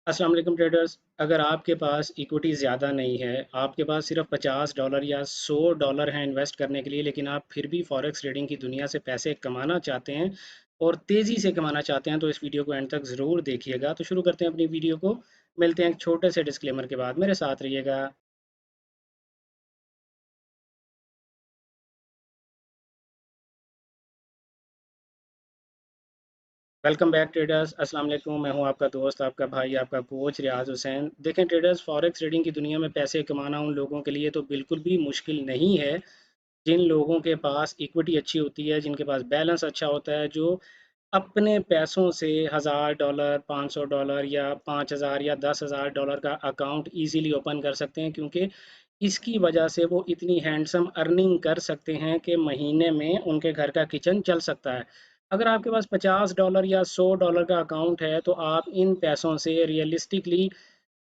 अस्सलाम वालेकुम ट्रेडर्स। अगर आपके पास इक्विटी ज़्यादा नहीं है, आपके पास सिर्फ $50 या $100 हैं इन्वेस्ट करने के लिए, लेकिन आप फिर भी फॉरेक्स ट्रेडिंग की दुनिया से पैसे कमाना चाहते हैं और तेज़ी से कमाना चाहते हैं, तो इस वीडियो को एंड तक ज़रूर देखिएगा। तो शुरू करते हैं अपनी वीडियो को। मिलते हैं एक छोटे से डिस्क्लेमर के बाद, मेरे साथ रहिएगा। Welcome back traders. अस्सलाम वालेकुम। मैं हूं आपका दोस्त, आपका भाई, आपका कोच रियाज हुसैन। देखें ट्रेडर्स, फॉरेक्स ट्रेडिंग की दुनिया में पैसे कमाना उन लोगों के लिए तो बिल्कुल भी मुश्किल नहीं है जिन लोगों के पास इक्विटी अच्छी होती है, जिनके पास बैलेंस अच्छा होता है, जो अपने पैसों से $1000, $500 या 5000 या $10,000 का अकाउंट इजीली ओपन कर सकते हैं, क्योंकि इसकी वजह से वो इतनी हैंडसम अर्निंग कर सकते हैं कि महीने में उनके घर का किचन चल सकता है। अगर आपके पास $50 या $100 का अकाउंट है, तो आप इन पैसों से रियलिस्टिकली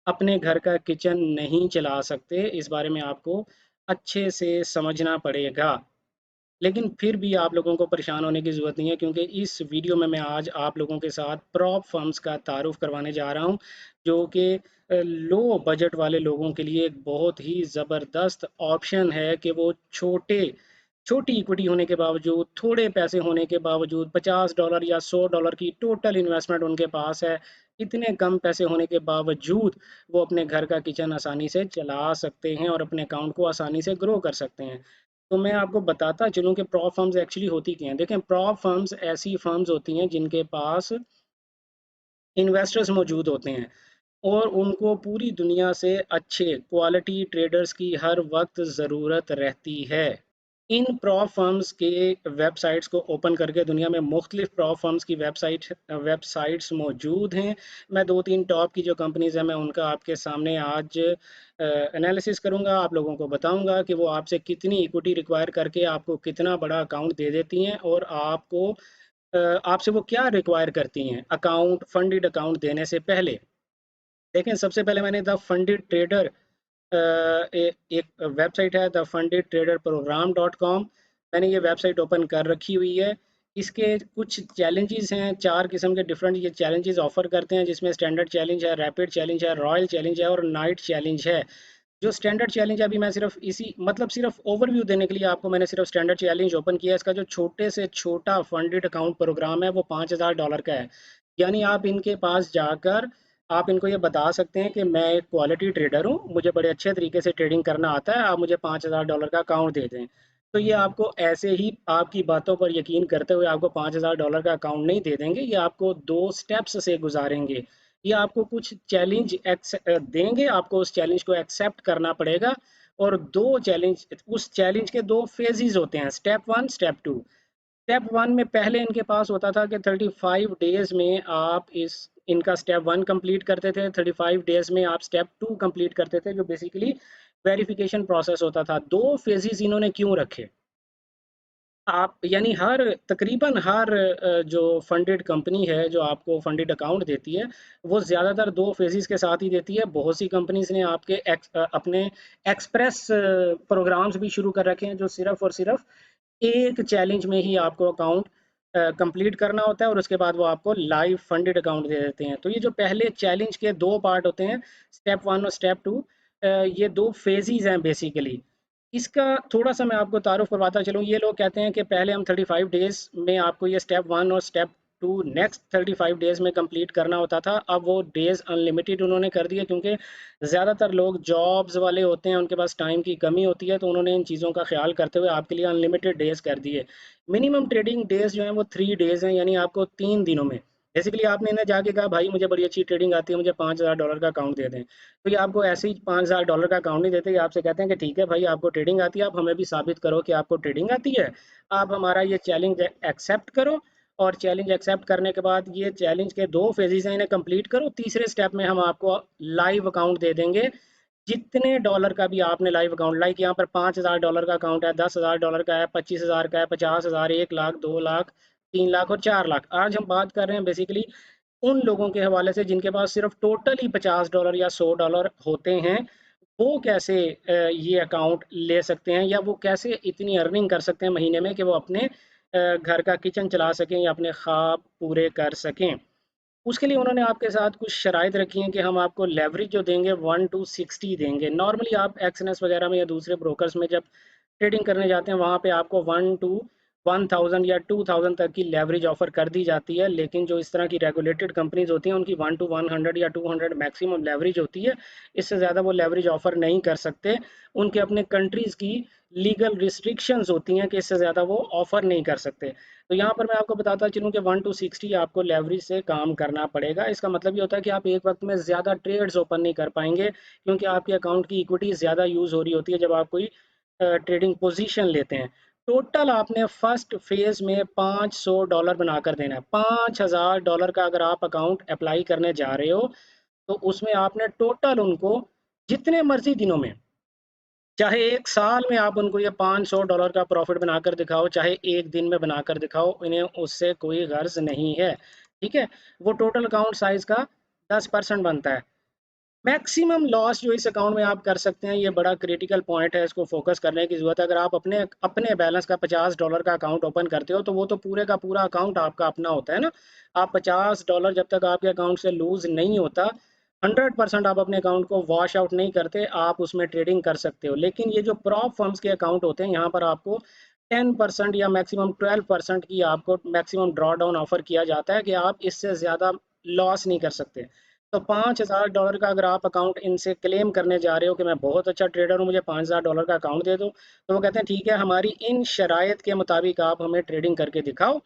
अपने घर का किचन नहीं चला सकते। इस बारे में आपको अच्छे से समझना पड़ेगा। लेकिन फिर भी आप लोगों को परेशान होने की ज़रूरत नहीं है, क्योंकि इस वीडियो में मैं आज आप लोगों के साथ प्रॉप फर्म्स का तारुफ करवाने जा रहा हूं, जो कि लो बजट वाले लोगों के लिए एक बहुत ही ज़बरदस्त ऑप्शन है कि वो छोटी इक्विटी होने के बावजूद, थोड़े पैसे होने के बावजूद, $50 या $100 की टोटल इन्वेस्टमेंट उनके पास है, इतने कम पैसे होने के बावजूद वो अपने घर का किचन आसानी से चला सकते हैं और अपने अकाउंट को आसानी से ग्रो कर सकते हैं। तो मैं आपको बताता चलूँ कि प्रॉप फर्म्स एक्चुअली होती क्या हैं। देखें, प्रॉप फर्म्स ऐसी फर्म्स होती हैं जिनके पास इन्वेस्टर्स मौजूद होते हैं और उनको पूरी दुनिया से अच्छे क्वालिटी ट्रेडर्स की हर वक्त ज़रूरत रहती है। इन प्रॉप फर्म्स के वेबसाइट्स को ओपन करके दुनिया में मुख्तलिफ प्रॉप फर्म्स की वेबसाइट्स मौजूद हैं। मैं दो तीन टॉप की जो कंपनीज़ हैं, मैं उनका आपके सामने आज एनालिसिस करूंगा, आप लोगों को बताऊंगा कि वो आपसे कितनी इक्विटी रिक्वायर करके आपको कितना बड़ा अकाउंट दे देती हैं और आपसे वो क्या रिक्वायर करती हैं अकाउंट, फंडेड अकाउंट देने से पहले। देखें, सबसे पहले मैंने द फंडेड ट्रेडर एक वेबसाइट है, द फंडेड ट्रेडर प्रोग्राम.com। मैंने ये वेबसाइट ओपन कर रखी हुई है। इसके कुछ चैलेंजेस हैं, चार किस्म के डिफरेंट ये चैलेंजेस ऑफर करते हैं, जिसमें स्टैंडर्ड चैलेंज है, रैपिड चैलेंज है, रॉयल चैलेंज है और नाइट चैलेंज है। जो स्टैंडर्ड चैलेंज है, अभी मैं सिर्फ इसी मतलब सिर्फ ओवरव्यू देने के लिए आपको मैंने सिर्फ स्टैंडर्ड चैलेंज ओपन किया है। इसका जो छोटे से छोटा फंडेड अकाउंट प्रोग्राम है वो $5000 का है। यानी आप इनके पास जाकर आप इनको ये बता सकते हैं कि मैं एक क्वालिटी ट्रेडर हूँ, मुझे बड़े अच्छे तरीके से ट्रेडिंग करना आता है, आप मुझे $5000 का अकाउंट दे दें। तो ये आपको ऐसे ही आपकी बातों पर यकीन करते हुए आपको $5000 का अकाउंट नहीं दे देंगे, ये आपको दो स्टेप्स से गुजारेंगे। ये आपको कुछ चैलेंज देंगे, आपको उस चैलेंज को एक्सेप्ट करना पड़ेगा। और दो चैलेंज, उस चैलेंज के दो फेजेस होते हैं, step one, step two. Step one में पहले इनके पास होता था कि 35 डेज में आप इस इनका स्टेप वन कंप्लीट करते थे, 35 डेज में आप स्टेप टू कंप्लीट करते थे, जो बेसिकली वेरिफिकेशन प्रोसेस होता था। दो फेजेस इन्होंने क्यों रखे? आप यानी तकरीबन हर जो फंडेड कंपनी है जो आपको फंडेड अकाउंट देती है, वो ज़्यादातर दो फेजेस के साथ ही देती है। बहुत सी कंपनीज ने अपने एक्सप्रेस प्रोग्राम्स भी शुरू कर रखे हैं, जो सिर्फ और सिर्फ एक चैलेंज में ही आपको अकाउंट कंप्लीट करना होता है और उसके बाद वो आपको लाइव फंडेड अकाउंट दे देते हैं। तो ये जो पहले चैलेंज के दो पार्ट होते हैं, स्टेप वन और स्टेप टू, ये दो फेजेस हैं बेसिकली। इसका थोड़ा सा मैं आपको तारुफ करवाता चलूँ। ये लोग कहते हैं कि पहले हम 35 डेज में आपको ये स्टेप वन और स्टेप टू नेक्स्ट 35 डेज में कंप्लीट करना होता था। अब वो डेज अनलिमिटेड उन्होंने कर दिए, क्योंकि ज़्यादातर लोग जॉब्स वाले होते हैं, उनके पास टाइम की कमी होती है, तो उन्होंने इन चीज़ों का ख्याल करते हुए आपके लिए अनलिमिटेड डेज कर दिए। मिनिमम ट्रेडिंग डेज जो हैं वो 3 डेज हैं, यानी आपको 3 दिनों में बेसिकली आपने इन्हें जाके कहा, भाई मुझे बड़ी अच्छी ट्रेडिंग आती है, मुझे $5000 का अकाउंट दे दें। तो ये आपको ऐसे ही $5000 का अकाउंट नहीं देते, ये आपसे कहते हैं कि ठीक है भाई, आपको ट्रेडिंग आती है, आप हमें भी साबित करो कि आपको ट्रेडिंग आती है। आप हमारा ये चैलेंज एक्सेप्ट करो और चैलेंज एक्सेप्ट करने के बाद ये चैलेंज के दो फेजेस हैं, इन्हें कंप्लीट करो। तीसरे स्टेप में हम आपको लाइव अकाउंट दे देंगे, जितने डॉलर का भी आपने लाइव अकाउंट, लाइक यहाँ पर $5000 का अकाउंट है, $10,000 का है, 25,000 का है, 50,000, 1 लाख, 2 लाख, 3 लाख और 4 लाख। आज हम बात कर रहे हैं बेसिकली उन लोगों के हवाले से जिनके पास सिर्फ टोटल ही $50 या $100 होते हैं। वो कैसे ये अकाउंट ले सकते हैं, या वो कैसे इतनी अर्निंग कर सकते हैं महीने में कि वो अपने घर का किचन चला सकें या अपने ख्वाब पूरे कर सकें। उसके लिए उन्होंने आपके साथ कुछ शराइत रखी हैं कि हम आपको लेवरेज जो देंगे 1 to 60 देंगे। नॉर्मली आप एक्सएनएस वगैरह में या दूसरे ब्रोकर्स में जब ट्रेडिंग करने जाते हैं वहाँ पे आपको 1 to 1000 या 2000 तक की लेवरेज ऑफर कर दी जाती है, लेकिन जो इस तरह की रेगुलेटेड कंपनीज होती हैं उनकी 1 to 100 या 200 मैक्सिमम लेवरेज होती है। इससे ज़्यादा वो लेवरेज ऑफर नहीं कर सकते। उनके अपने कंट्रीज़ की लीगल रिस्ट्रिक्शंस होती हैं कि इससे ज़्यादा वो ऑफर नहीं कर सकते। तो यहाँ पर मैं आपको बताता चलूँ कि 1 to 60 आपको लेवरेज से काम करना पड़ेगा। इसका मतलब ये होता है कि आप एक वक्त में ज़्यादा ट्रेड्स ओपन नहीं कर पाएंगे, क्योंकि आपके अकाउंट की इक्विटी ज़्यादा यूज़ हो रही होती है जब आप कोई ट्रेडिंग पोजीशन लेते हैं। टोटल आपने फर्स्ट फेज में $500 बनाकर देना है। $5000 का अगर आप अकाउंट अप्लाई करने जा रहे हो तो उसमें आपने टोटल उनको जितने मर्जी दिनों में, चाहे एक साल में आप उनको ये $500 का प्रॉफिट बनाकर दिखाओ, चाहे एक दिन में बनाकर दिखाओ, इन्हें उससे कोई गर्ज नहीं है। ठीक है। वो टोटल अकाउंट साइज का 10% बनता है। मैक्सिमम लॉस जो इस अकाउंट में आप कर सकते हैं, ये बड़ा क्रिटिकल पॉइंट है, इसको फोकस करने की जरूरत है। अगर आप अपने अपने बैलेंस का $50 का अकाउंट ओपन करते हो तो वो तो पूरे का पूरा अकाउंट आपका अपना होता है ना। आप $50 जब तक आपके अकाउंट से लूज नहीं होता, 100% आप अपने अकाउंट को वॉश आउट नहीं करते, आप उसमें ट्रेडिंग कर सकते हो। लेकिन ये जो प्रॉप फर्म्स के अकाउंट होते हैं, यहाँ पर आपको 10% या मैक्सिमम 12% की आपको मैक्सिमम ड्रॉ डाउन ऑफर किया जाता है कि आप इससे ज़्यादा लॉस नहीं कर सकते। तो $5000 का अगर आप अकाउंट इनसे क्लेम करने जा रहे हो कि मैं बहुत अच्छा ट्रेडर हूँ, मुझे $5000 का अकाउंट दे दो, तो वो कहते हैं ठीक है, हमारी इन शराइत के मुताबिक आप हमें ट्रेडिंग करके दिखाओ,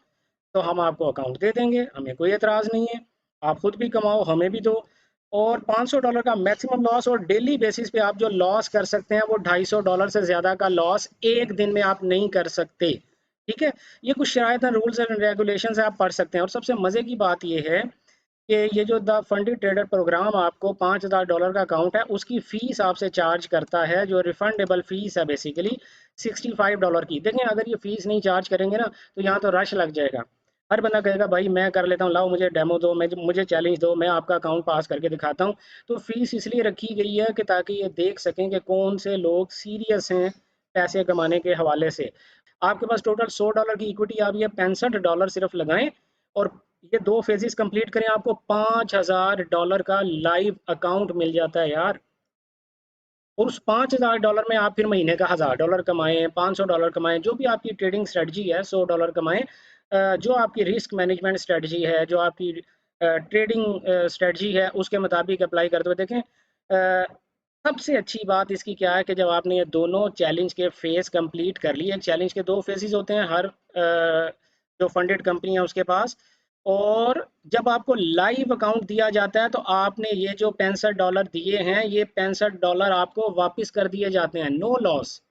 तो हम आपको अकाउंट दे देंगे, हमें कोई एतराज़ नहीं है। आप खुद भी कमाओ, हमें भी दो। और $500 का मैक्सिमम लॉस, और डेली बेसिस पे आप जो लॉस कर सकते हैं वो $250 से ज़्यादा का लॉस एक दिन में आप नहीं कर सकते। ठीक है। ये कुछ शराइत हैं, रूल्स एंड रेगुलेशंस है, आप पढ़ सकते हैं। और सबसे मज़े की बात ये है कि ये जो द फंडेड ट्रेडर प्रोग्राम आपको $5000 का अकाउंट है उसकी फ़ीस आपसे चार्ज करता है, जो रिफंडेबल फ़ीस है बेसिकली $65 की। देखें, अगर ये फ़ीस नहीं चार्ज करेंगे ना तो यहाँ तो रश लग जाएगा। हर बंदा कहेगा भाई मैं कर लेता हूँ, लाओ मुझे डेमो दो, मैं मुझे चैलेंज दो, मैं आपका अकाउंट पास करके दिखाता हूँ। तो फीस इसलिए रखी गई है कि ताकि ये देख सकें कि कौन से लोग सीरियस हैं पैसे कमाने के हवाले से। आपके पास टोटल $100 की इक्विटी आ रही है, $65 सिर्फ लगाएं और ये 2 फेजेस कंप्लीट करें, आपको $5000 का लाइव अकाउंट मिल जाता है यार। और उस $5000 में आप फिर महीने का $1000 कमाएं, $500 कमाएं, जो भी आपकी ट्रेडिंग स्ट्रेटजी है, $100 कमाएं। जो आपकी रिस्क मैनेजमेंट स्ट्रेटजी है, जो आपकी ट्रेडिंग स्ट्रेटजी है, उसके मुताबिक अप्लाई करते हुए देखें। सबसे अच्छी बात इसकी क्या है कि जब आपने ये दोनों चैलेंज के फेज कंप्लीट कर लिए, एक चैलेंज के 2 फेजेस होते हैं हर जो फंडेड कंपनी है उसके पास। और जब आपको लाइव अकाउंट दिया जाता है तो आपने ये जो $65 दिए हैं, ये $65 आपको वापस कर दिए जाते हैं, नो लॉस।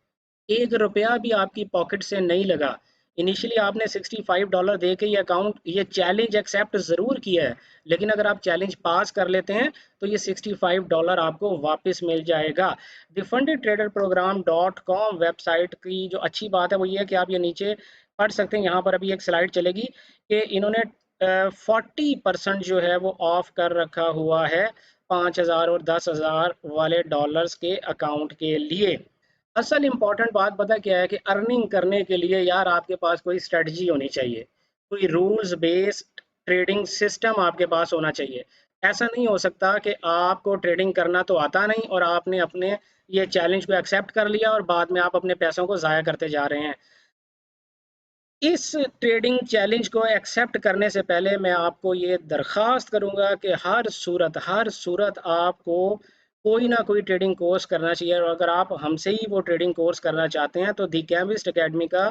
$1 भी आपकी पॉकेट से नहीं लगा। इनिशियली आपने $65 दे के ये अकाउंट, ये चैलेंज एक्सेप्ट ज़रूर किया है, लेकिन अगर आप चैलेंज पास कर लेते हैं तो ये $65 आपको वापस मिल जाएगा। thefundedtraderprogram.com वेबसाइट की जो अच्छी बात है वो ये है कि आप ये नीचे पढ़ सकते हैं। यहाँ पर अभी एक स्लाइड चलेगी कि इन्होंने 40% जो है वो ऑफ कर रखा हुआ है 5000 और 10,000 वाले डॉलर्स के अकाउंट के लिए। असल इम्पोर्टेंट बात पता क्या है कि अर्निंग करने के लिए यार आपके पास कोई स्ट्रेटजी होनी चाहिए, कोई रूल्स बेस्ड ट्रेडिंग सिस्टम आपके पास होना चाहिए। ऐसा नहीं हो सकता कि आपको ट्रेडिंग करना तो आता नहीं और आपने अपने ये चैलेंज को एक्सेप्ट कर लिया और बाद में आप अपने पैसों को ज़ाया करते जा रहे हैं। इस ट्रेडिंग चैलेंज को एक्सेप्ट करने से पहले मैं आपको ये दरख्वास्त करूंगा कि हर सूरत आपको कोई ना कोई ट्रेडिंग कोर्स करना चाहिए। और अगर आप हमसे ही वो ट्रेडिंग कोर्स करना चाहते हैं तो दी केमिस्ट एकेडमी का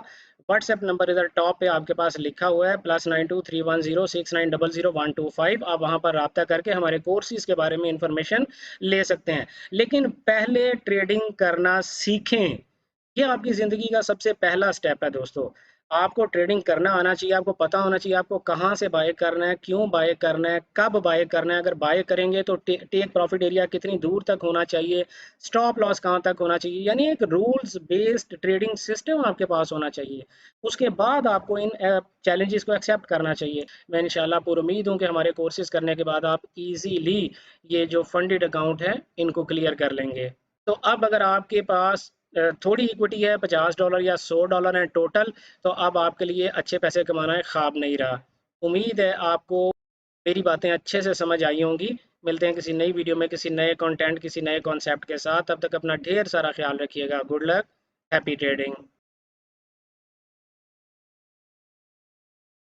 व्हाट्सएप नंबर इधर टॉप पे आपके पास लिखा हुआ है, +923106900125। आप वहां पर रब्ता करके हमारे कोर्सेज के बारे में इंफॉर्मेशन ले सकते हैं। लेकिन पहले ट्रेडिंग करना सीखें, ये आपकी ज़िंदगी का सबसे पहला स्टेप है दोस्तों। आपको ट्रेडिंग करना आना चाहिए, आपको पता होना चाहिए आपको कहाँ से बाय करना है, क्यों बाय करना है, कब बाय करना है। अगर बाय करेंगे तो टेक प्रॉफिट एरिया कितनी दूर तक होना चाहिए, स्टॉप लॉस कहाँ तक होना चाहिए, यानी एक रूल्स बेस्ड ट्रेडिंग सिस्टम आपके पास होना चाहिए। उसके बाद आपको इन चैलेंजेस को एक्सेप्ट करना चाहिए। मैं इंशाल्लाह पूरी उम्मीद हूँ कि हमारे कोर्सेज करने के बाद आप इजीली ये जो फंडेड अकाउंट है इनको क्लियर कर लेंगे। तो अब अगर आपके पास थोड़ी इक्विटी है, $50 या $100 है टोटल, तो अब आपके लिए अच्छे पैसे कमाना है ख्वाब नहीं रहा। उम्मीद है आपको मेरी बातें अच्छे से समझ आई होंगी। मिलते हैं किसी नई वीडियो में, किसी नए कंटेंट, किसी नए कॉन्सेप्ट के साथ। तब तक अपना ढेर सारा ख्याल रखिएगा। Good luck, happy trading.